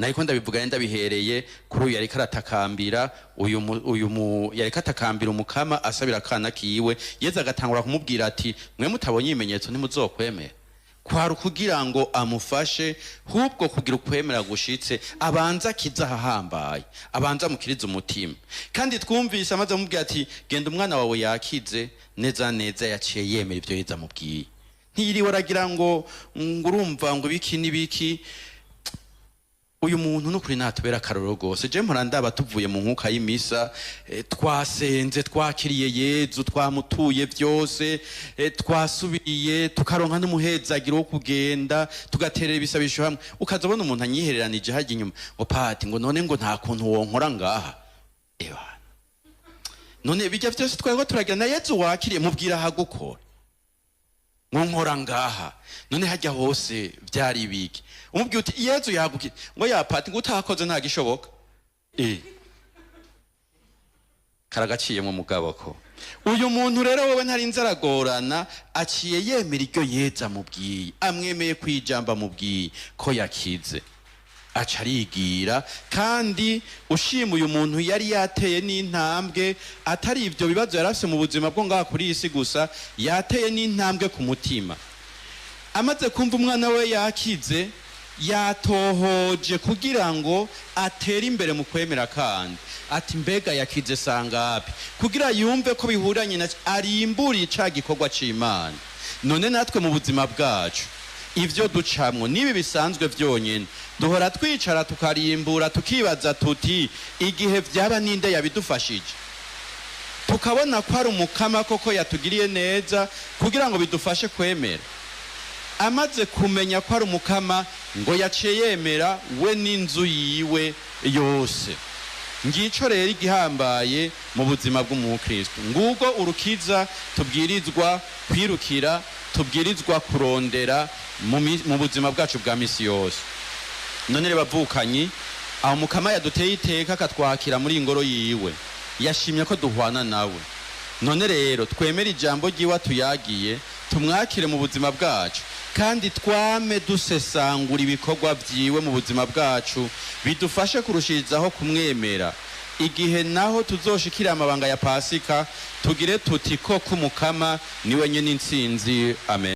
nariko ndabivuga ndabihereye kuri uyu yariko aratakambira yariko atakambira umukama asabira akana kiwe. Yezu agatangura kumubwira ati mwe mutabonye ibimenyetso ntimuzokwemera. Kwari kugira ngo amufashe hubwo kugira ukwemera gushitse abanza kiza hahambaye, abanza mukiriza umutima. Kandi twumvise amaze amubwira ati genda umwana wawe yakize, neza neza yaciye yemera ibyo Yezu amubwiye. Ntiyiriwe aragira ngo urumva ngo ibiki n'ibiki. Uyu muntu nukuri natubera akarorero gose. Je mpora ndaba tuvuye mu nkuka y'imisa, twasenze twakiriye Yezu, twamutuye byose, twasubiye tukaronka n'umuhezagiro wo kugenda tugaterera ibisabisho hamwe. Ukazabona umuntu anyihereranije haje inyuma ngo pati ngo none ngo nta kuntu wonkora ngaha. Ewa none bijya byose twego turagira na Yezu wakiriye mubwira hagukora nkora ngaha. None hajya hose byari biki umubwiye uti Yezu yagukira ngo yapati ngo utakoze nta gishoboka. Karagaciye mu mugabo ko uyu muntu rero wowe ntari nzaragorana aciye yemera iryo Yezu amubwiye, amwemeye kwijamba amubwiye ko yakize. Aca arigira. Kandi ushima uyu muntu yari yateye n'intambwe, atari ibyo bibazo yarafise mu buzima bwo ngaha kuri isi gusa, yateye n'intambwe ku mutima. Amaze kumva umwana we yakize, yatohoje kugira ngo atere imbere mu kwemera. Kandi ati mbega yakize sangapi kugira yumve ko bihuranye na arimburiye ca gikorwa c'Imana. None natwe mu buzima bwacu ivyo ducamwo nibi bisanzwe vyonyene, duhora twicara tukarimbura tukibaza tuti igihe vyaba ninde yabidufashije, tukabona ko ari umukama koko yatugiriye neza kugira ngo bidufashe kwemera. Amaze kumenya ko ari umukama ngo yaciye yemera we n'inzu yiwe yose. Ngico rero igihambaye mu buzima bw'umukristo. Ngugo urukiza tubwirizwa kwirukira, tubwirizwa kurondera mu buzima bwacu bwa misi yose. None reba bavukanyi, aho mukama yaduteye iteka akatwakira muri ingoro yiwe, yashimye ko duhwana nawe. None rero twemera ijambo ryiwe tuyagiye, tumwakire mu buzima bwacu, kandi twame dusesangura ibikorwa vyiwe mu buzima bwacu bidufashe kurushirizaho kumwemera. Igihe naho tuzoshikira amabanga ya Pasika tugire tuti ko kumukama niwe nyene intsinzi. Amen.